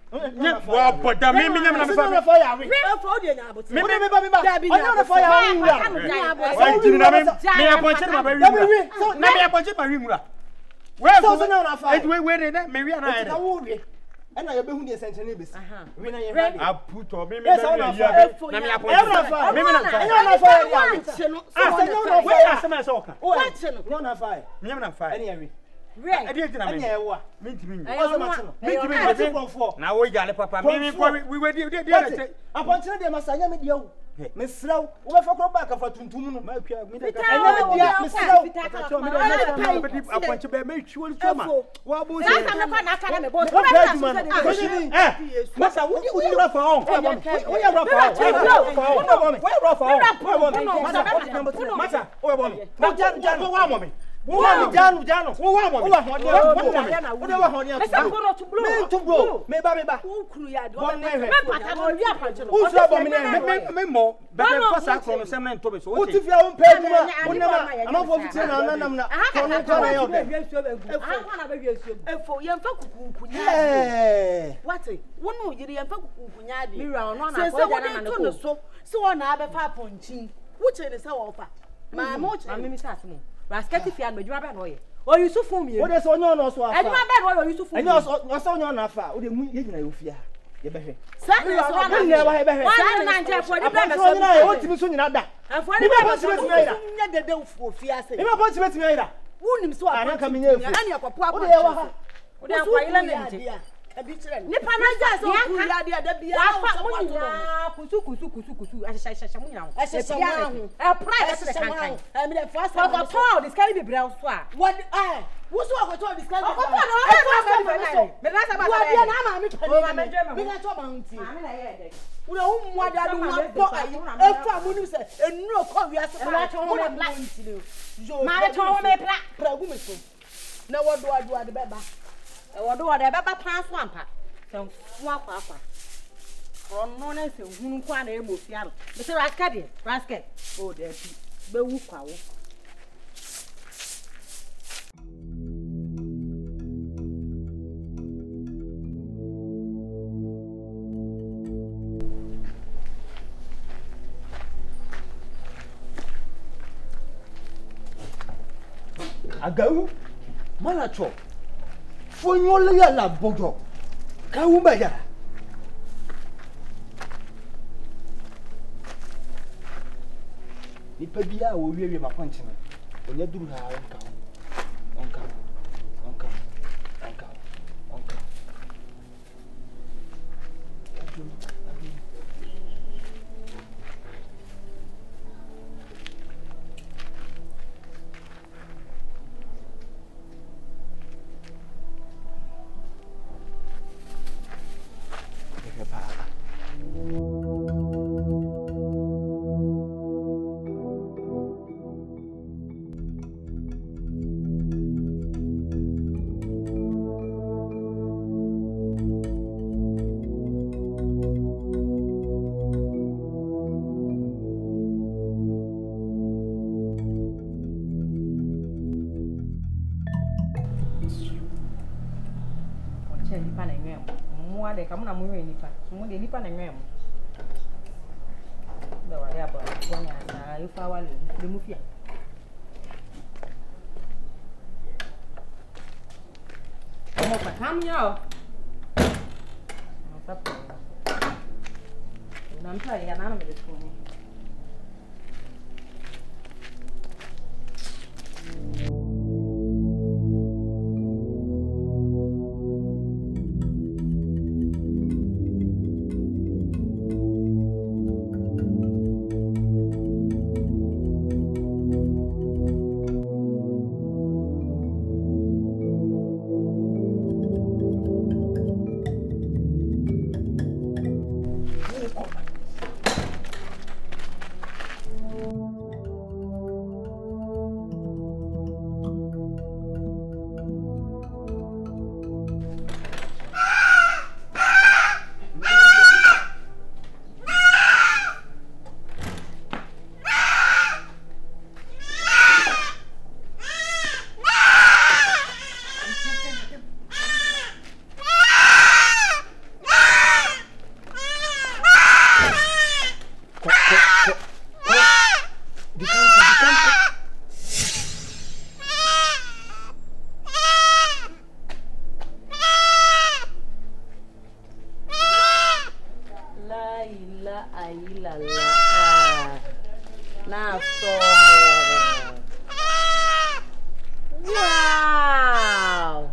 Wa boda me nyam na me fa. Me fa ya we. Efo o de nya aboti. Me ba. Onye na fa ya we wura. Wa jini na me aponche ma ba wi wura. Na me aponche ma wi wura. We so na na fa. We de me wi ana ere. Ena ye behu de sentene besi. We na ye ready. Aputo me ya. Na me aponche. Me na fa. Ena na fa ya. Ah, se no we asema so ka. What? No na fa. Me na fa. Ena ye we. Right. Anya ewa. Mintimi. Ozo matino. Mintimi. Na wo gale papa. Me we dey. Aponchire de masanya me dia wo. Me sraw. Wo be fa kro ba ka fa tuntum no. Ma pia me dey. Anya me dia me sraw. Me dey aponche be me twi won twama. Wo abu se. Na me kwa na aka na me bo. Masa wo di rafa on. Wo ya rafa on. Wo rafa on. Masa wo bo me. Na jan wo wa mo me. Wo janu wo wa mo me. Wo wa ho ni Me se ko no to blow. Me to blow. Me ba. Wo kuru ya do. Me pata no wi apanche no. Wo so bo me mo. Be fa sa kro no sem na nto be so. Wo ti fia wo pe duma. Wo na ma. Ama fo fitie na nam na. Ko no ko na yo be. Aha na be wi asuo. Efo ye mfa kuku nya. What? Wo no yiri ye mfa kuku nya de. Mira ono na ko ja na no so. Se wo na be fa aponchi. Wo che ne se wo fa. Ma mo che. Ma mi sa asemo. Rasketi fia no adwuma ba no ye. O Yusufu mi. Wo de so onyo no so afa. Adwuma ba no Yusufu. Enyo so onyo na afa. Wo de mu ye nyina yo fia. Ye behwe. Sa na so na. Ye wa ye behwe. Sa na nje fo di ba me so nyina ye wo timi so nyina da. Afo ni ba so nya dede ufo fia se. E ma po timi ayira. Wo nim so Ana ka menye efu. Ani akopo apo. Wo de ye wa ha. Wo de akwa ile ne nje. Nipa na ja so ku ya de da bia. Wa fa mo nya kusu ahyehyehye mo nya ho. Ahyehyehye ho. Pride se kan. Me de fast. Wa go to this carry be brel so a. What wo so go to this kind of. Me na sa ba. Wa bia na ma me pani. O ma me dwe Me na to ma nti. Ma me na ye de. Wo hu mo ada do na po ayi. Efu amunu se enuro ko wi ase. Wa cho me bla. Jo. Ma re cho me bla. Pragu me so. Na wo do ade beba. Wodo wode beba pan so ampa sem fu akwa ono na se hunu kwa na emofia no be se rasket o de bi be wu kwawo Agawu malacho fonyo le ya la bojo ka wu ba ya ni pa bia wo wiewie ma kwanche no onye duru ha onka nipa na nwem mo ade ka mo na mo nwe nipa mo de nipa na nwem da wa ya ba ko nya na ifa wale de mu fia mo pa kam yo no pa pa na mpa ya na me de ko ni la. Now so. Wow.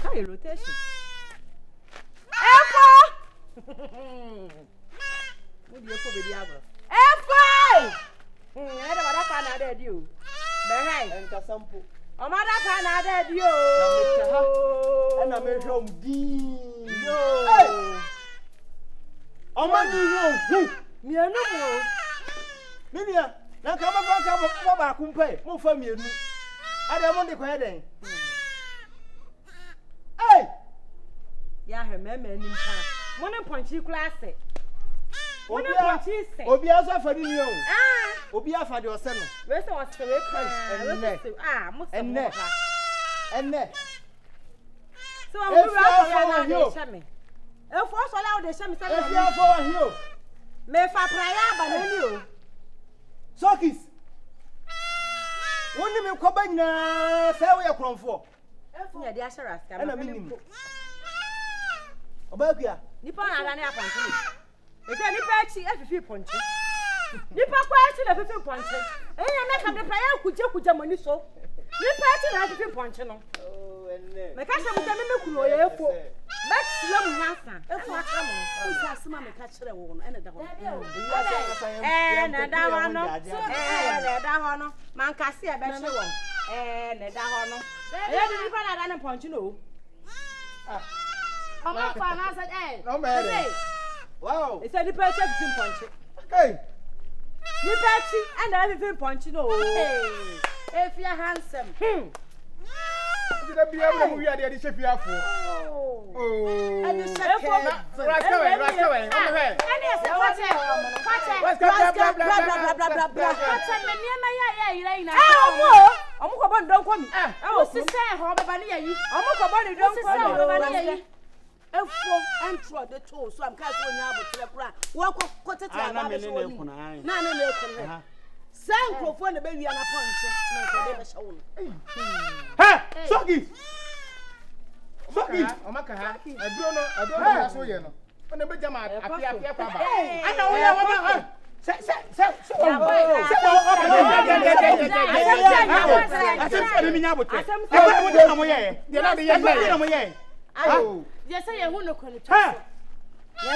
Carry rotation. Efo! What do you for baby agro? Efo! I don't want to find out that you. Behind and Casampo. Oh, my find out that you. And I'm a home yo. Oh, my dear. Near no more. Minia, now come back, Kumpe, more for me. I don't want the credit. Hey! Yeah, remember in time. One punchy classic. One punchy say. Obiasa for you. Ah, Obia for your son. where's the what's for Christ and neck. Ah, must and neck. And neck. So I will run you. If what's allowed the same If you are for you. Me fa prayer banani. Sokis. Woni me koba nyina say we akronfo. Yeah, the assurance. And a minimum. Obakia. Nipa na na apanti. E say nipa chi afifi ponche. Nipa kwa chi na afifi ponche. Enya me ka me prayer kuja mani so. Nipa chi na afifi ponche no. Oh, enne. Me ka se me kuro ye efo. Make slam nasa. Efo atra mo. Usa asma me ka kire wo no ene da ho. Na da ho no. Na da ho no. Man ka se e be kire wo. Na da ho no. E di nipa na da ne ponche no. Ah. Mama fa na said No man. Wow. It's a nipa chi 15 ponche. Hey. Nipa chi and everything ponche no. Hey. If you handsome. Did I be able to hear the chef here for? Oh. And the chef. Right away. On the way. And yes, what's it? Efo entro the tool so am ka so nya abotire kura wo kokotete aba so ni na ekunu san krofo na be wi na ponche na ko de be shawo ha sogi omaka ha aduro no so ye no ona be jama afia kwa ba ana wo ya wo ba Yes, I am no con. Yes,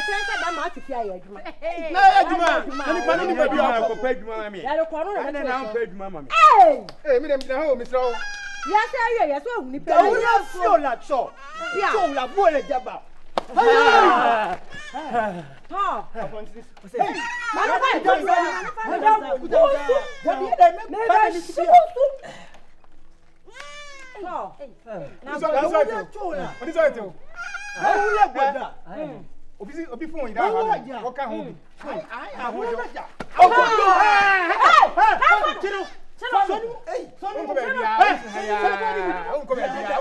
I am not to fear you. No, you baby, I'll pay you, mammy. I don't call and then I'll pay you, mammy. Hey, me, Miss Rowe. Yes, I am. Yes, only pay. Oh, yes, you're not so. Yeah, la boy, Jabba. Obi phone da ha o ka ho bi ai ahojo chiro sonu ko be bia o ko be bia o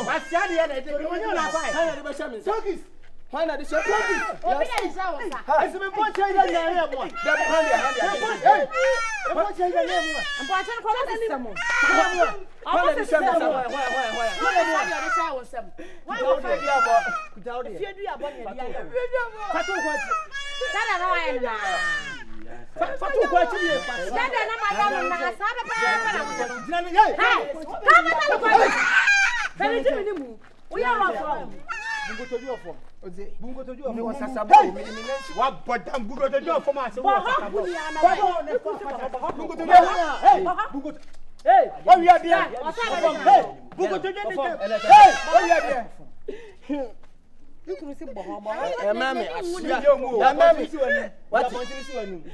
basia de ya de ko nyo na fa ha de be sha me sokis ha na de sha sokis obi na isa wo sa ese me po che ya ya mo da be hand e po che ya ya mo ampo acha ko ma system mo ha de sha me sa wa de sha wo sam wa wo fa dia bo kujao de fie du ya bo ne dia fatu ko chi dada na wa ya na fatu ko chi ye fa dada na ma ya na sa ba ba na dina ne ye ha ka ma ta ko fere ti ni mu o ya wa fo bungo toju ofo oze bungo toju ofo wa sasabo mi nensi wa bodam bungo toju ofo ma se wa sasabo bungo toju hey bungo hey o wi adie hey bungo toju ni hey o wi adie ikuru si boho e mami asia ya mami si wani wa kontini si wani e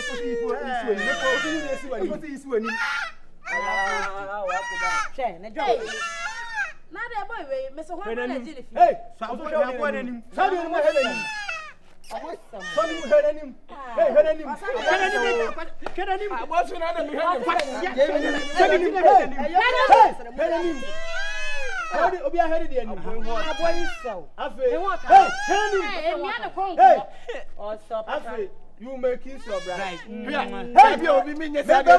ko si wani e ko si wani si wani wa ko ba che ne jo na de boy we me so ho na je fi hey so so ya bo na nim so ni mo hele nim so ni mo hele nim hey hele nim hele nim abo so na na mi hele nim so ni nim hele nim Obi a head the end. Aboy so. Afe. Hey, Hey, me and the congo. Hey. Oh, stop. Afe. You make it so bright. Hey, be obi mi nyesa be.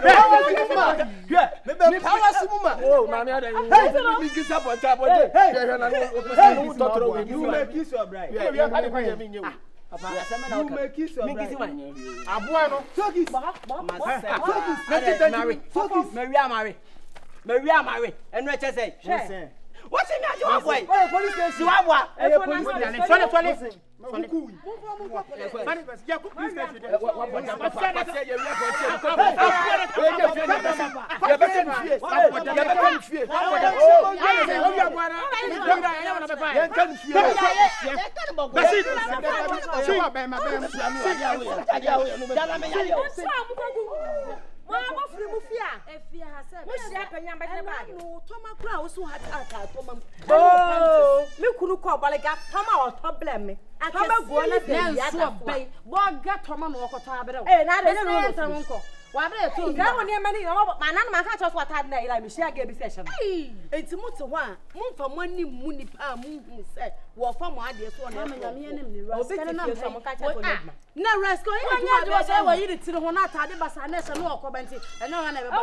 Power Simuma. Oh, mami ada you. Hey, mi gisa po nta bo je. Hwe na no totoro we. You make it so bright. We aka de kwa ye mi nyewu. You make it so bright. Aboa no. Focus. Focus. Maria Mary. And what you say? What's in your way? Oh, police station. You have what? Police station. Funny. Mama free mufia. Efia hase. Mushia panya mbele bag. No, toma kura wo so ata toma. Oh, me kunu ko balega toma o problem me. Toma go na de ya da bai. Bo ga toma no ko ta abere. Eh, na de no toma nko. Wa abere to. Ga woni ma ni ma na ma ka cho so ata na ila me shia ga bi session. Enti mutu ho a, mumfa mo ani mu ni pa mu hu se. Wo fa mo ade so na. Ma nyame enem ni raska na ma mo ka cha ko ni. Na raska o nya do se wo yiri tiri ho na atade basa na se no okobenti. Eno na be ba.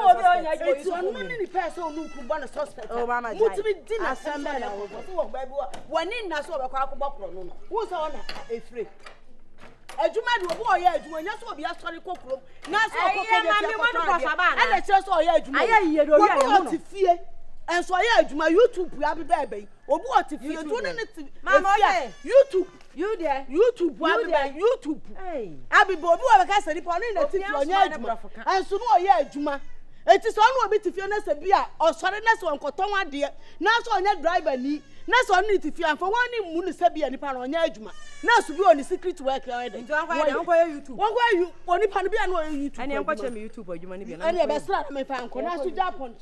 Eti onu ni ni person onu nkumbo na suspect. Mutumi di na assemble na wo. Wo gba bi wo. Woni na so be kwa akobọ kro no no. Wo so na efre. Ejuma de obo oye ejuma nya so obi asori kokrom. Na so kokko de ti akotọ. E le che so oye ejuma. Aye yiye do oye ejuma. Wo ti fie. Enso oye ejuma YouTube ya bi bebe. Obu o ti fie to ne ti. Mama oye YouTube. You there? YouTube. You there? YouTube. Hey. Abi bo obi wo be ka se nipa no na ti fi onya ejuma. Enso no oye ejuma. Eti so no obi ti fie na se bia osore na se onkoton ade. Na so onya driver ni. Na so no ti fie anfa woni mu ni se bia nipa no onya ejuma. Na so bi oni secret work ya ede. Nti anfa ya anko YouTube. Won kwa you oni pa no bia no YouTube. Ani anko che me YouTube ejuma ni bia na. Ani e be sra na me fa anko na so Japan.